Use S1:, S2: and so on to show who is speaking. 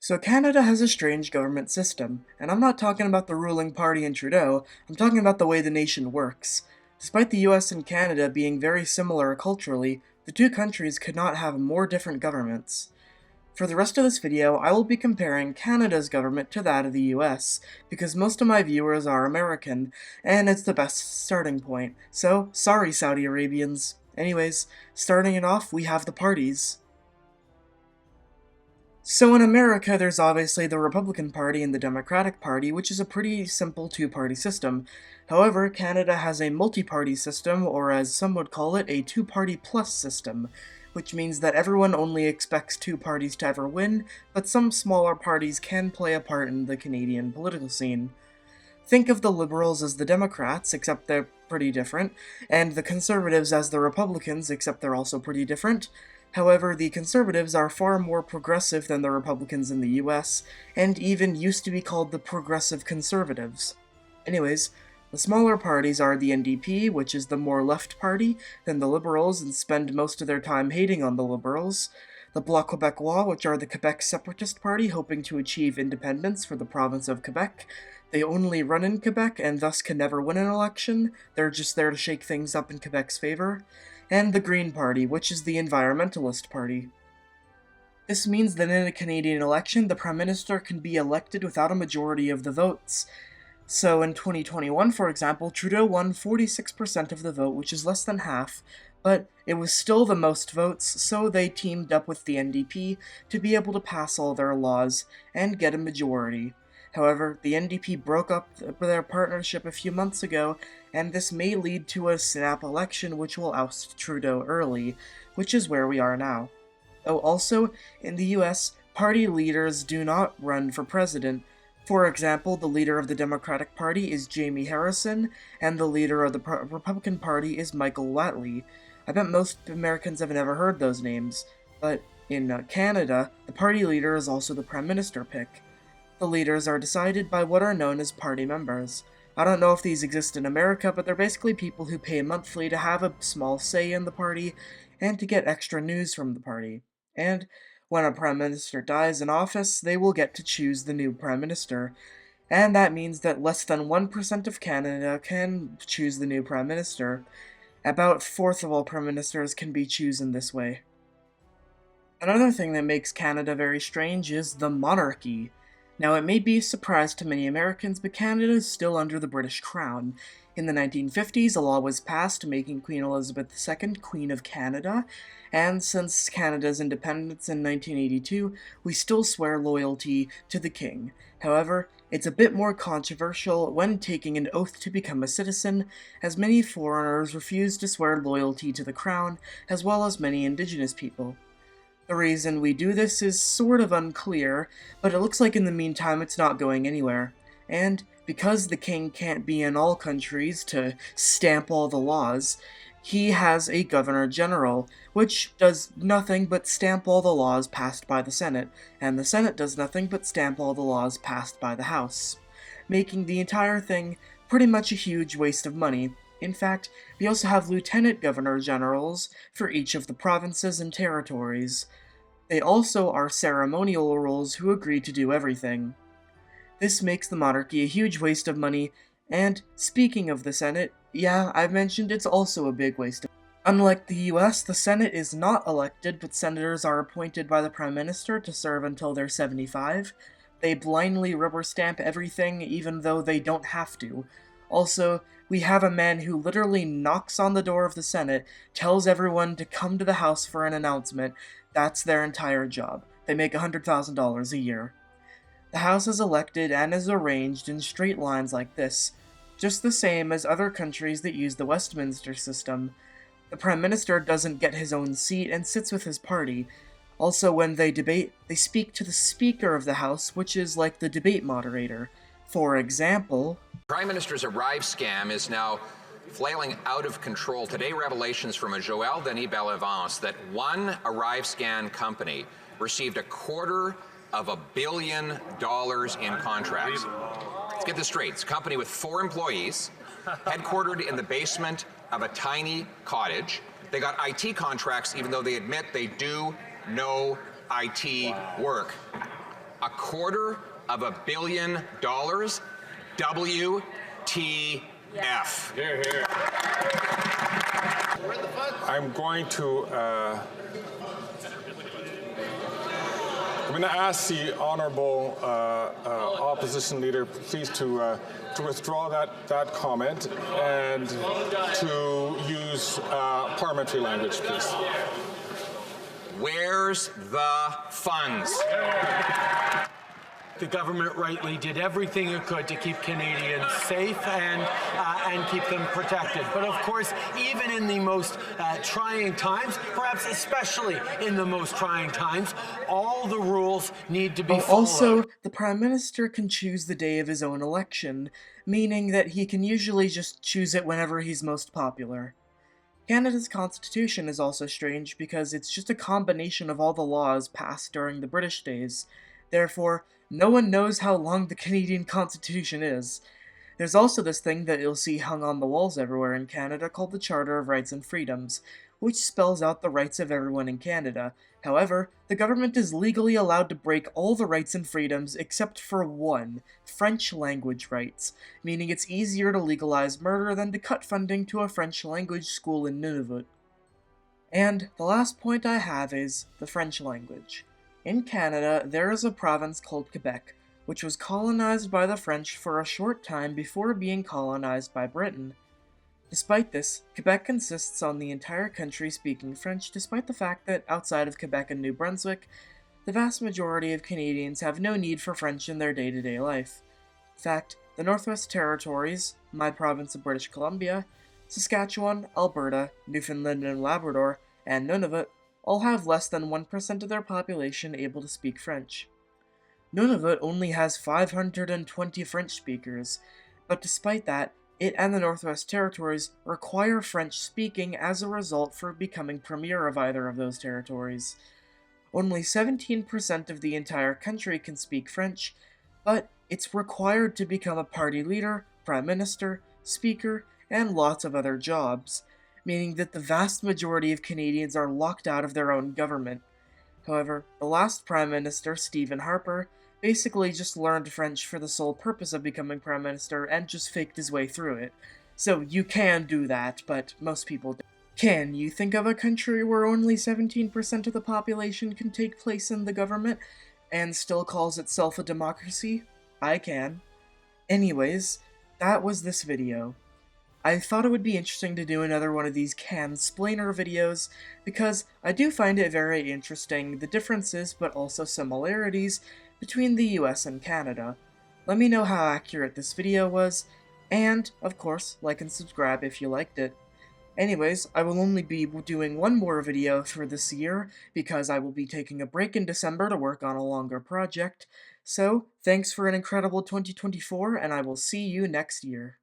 S1: So Canada has a strange government system, and I'm not talking about the ruling party in Trudeau, I'm talking about the way the nation works. Despite the US and Canada being very similar culturally, the two countries could not have more different governments. For the rest of this video, I will be comparing Canada's government to that of the US, because most of my viewers are American, and it's the best starting point. So, sorry Saudi Arabians. Anyways, starting it off, we have the parties. So in America, there's obviously the Republican Party and the Democratic Party, which is a pretty simple two-party system. However, Canada has a multi-party system, or as some would call it, a two-party plus system, which means that everyone only expects two parties to ever win, but some smaller parties can play a part in the Canadian political scene. Think of the Liberals as the Democrats, except they're pretty different, and the Conservatives as the Republicans, except they're also pretty different. However, the Conservatives are far more progressive than the Republicans in the US, and even used to be called the Progressive Conservatives. Anyways, the smaller parties are the NDP, which is the more left party than the Liberals and spend most of their time hating on the Liberals, the Bloc Québécois, which are the Quebec Separatist Party hoping to achieve independence for the province of Quebec. They only run in Quebec and thus can never win an election, they're just there to shake things up in Quebec's favor, and the Green Party, which is the environmentalist party. This means that in a Canadian election, the Prime Minister can be elected without a majority of the votes. So in 2021, for example, Trudeau won 46% of the vote, which is less than half, but it was still the most votes, so they teamed up with the NDP to be able to pass all their laws and get a majority. However, the NDP broke up their partnership a few months ago, and this may lead to a snap election which will oust Trudeau early, which is where we are now. Oh, also, in the US, party leaders do not run for president. For example, the leader of the Democratic Party is Jamie Harrison, and the leader of the Republican Party is Michael Whatley. I bet most Americans have never heard those names, but in Canada, the party leader is also the Prime Minister pick. The leaders are decided by what are known as party members. I don't know if these exist in America, but they're basically people who pay monthly to have a small say in the party and to get extra news from the party. And when a prime minister dies in office, they will get to choose the new prime minister. And that means that less than 1% of Canada can choose the new prime minister. About a fourth of all prime ministers can be chosen this way. Another thing that makes Canada very strange is the monarchy. Now, it may be a surprise to many Americans, but Canada is still under the British Crown. In the 1950s, a law was passed making Queen Elizabeth II Queen of Canada, and since Canada's independence in 1982, we still swear loyalty to the King. However, it's a bit more controversial when taking an oath to become a citizen, as many foreigners refuse to swear loyalty to the Crown, as well as many Indigenous people. The reason we do this is sort of unclear, but it looks like in the meantime it's not going anywhere. And because the king can't be in all countries to stamp all the laws, he has a governor general, which does nothing but stamp all the laws passed by the Senate, and the Senate does nothing but stamp all the laws passed by the House, making the entire thing pretty much a huge waste of money. In fact, we also have lieutenant governor generals for each of the provinces and territories. They also are ceremonial rules who agree to do everything. This makes the monarchy a huge waste of money, and speaking of the Senate, yeah, I've mentioned it's also a big waste of money. Unlike the US, the Senate is not elected, but senators are appointed by the Prime Minister to serve until they're 75. They blindly rubber stamp everything, even though they don't have to. Also, we have a man who literally knocks on the door of the Senate, tells everyone to come to the House for an announcement. That's their entire job. They make $100,000 a year. The House is elected and is arranged in straight lines like this, just the same as other countries that use the Westminster system. The Prime Minister doesn't get his own seat and sits with his party. Also, when they debate, they speak to the Speaker of the House, which is like the debate moderator. For example,
S2: Prime Minister's Arrive scam is now flailing out of control. Today, revelations from a Joël Denis Bellevance that one ArriveScan company received $250 million in contracts. Let's get this straight. It's a company with 4 employees, headquartered in the basement of a tiny cottage. They got IT contracts even though they admit they do no IT work. $250 million. WTF.
S3: Here, here. I'm going to ask the honourable opposition leader, please, to withdraw that comment and to use parliamentary language, please.
S2: Where's the funds?
S4: The government rightly did everything it could to keep Canadians safe and keep them protected. But of course, even in the most trying times, perhaps especially in the most trying times, all the rules need to be followed.
S1: Also, the Prime Minister can choose the day of his own election, meaning that he can usually just choose it whenever he's most popular. Canada's constitution is also strange because it's just a combination of all the laws passed during the British days. Therefore, no one knows how long the Canadian Constitution is. There's also this thing that you'll see hung on the walls everywhere in Canada called the Charter of Rights and Freedoms, which spells out the rights of everyone in Canada. However, the government is legally allowed to break all the rights and freedoms except for one, French language rights, meaning it's easier to legalize murder than to cut funding to a French language school in Nunavut. And the last point I have is the French language. In Canada, there is a province called Quebec, which was colonized by the French for a short time before being colonized by Britain. Despite this, Quebec insists on the entire country speaking French, despite the fact that outside of Quebec and New Brunswick, the vast majority of Canadians have no need for French in their day-to-day life. In fact, the Northwest Territories, my province of British Columbia, Saskatchewan, Alberta, Newfoundland and Labrador, and Nunavut all have less than 1% of their population able to speak French. Nunavut only has 520 French speakers, but despite that, it and the Northwest Territories require French speaking as a result for becoming premier of either of those territories. Only 17% of the entire country can speak French, but it's required to become a party leader, prime minister, speaker, and lots of other jobs, meaning that the vast majority of Canadians are locked out of their own government. However, the last Prime Minister, Stephen Harper, basically just learned French for the sole purpose of becoming Prime Minister and just faked his way through it. So you can do that, but most people don't. Can you think of a country where only 17% of the population can take place in the government and still calls itself a democracy? I can. Anyways, that was this video. I thought it would be interesting to do another one of these Cansplainer videos, because I do find it very interesting, the differences but also similarities between the US and Canada. Let me know how accurate this video was, and, of course, like and subscribe if you liked it. Anyways, I will only be doing one more video for this year, because I will be taking a break in December to work on a longer project. So, thanks for an incredible 2024, and I will see you next year.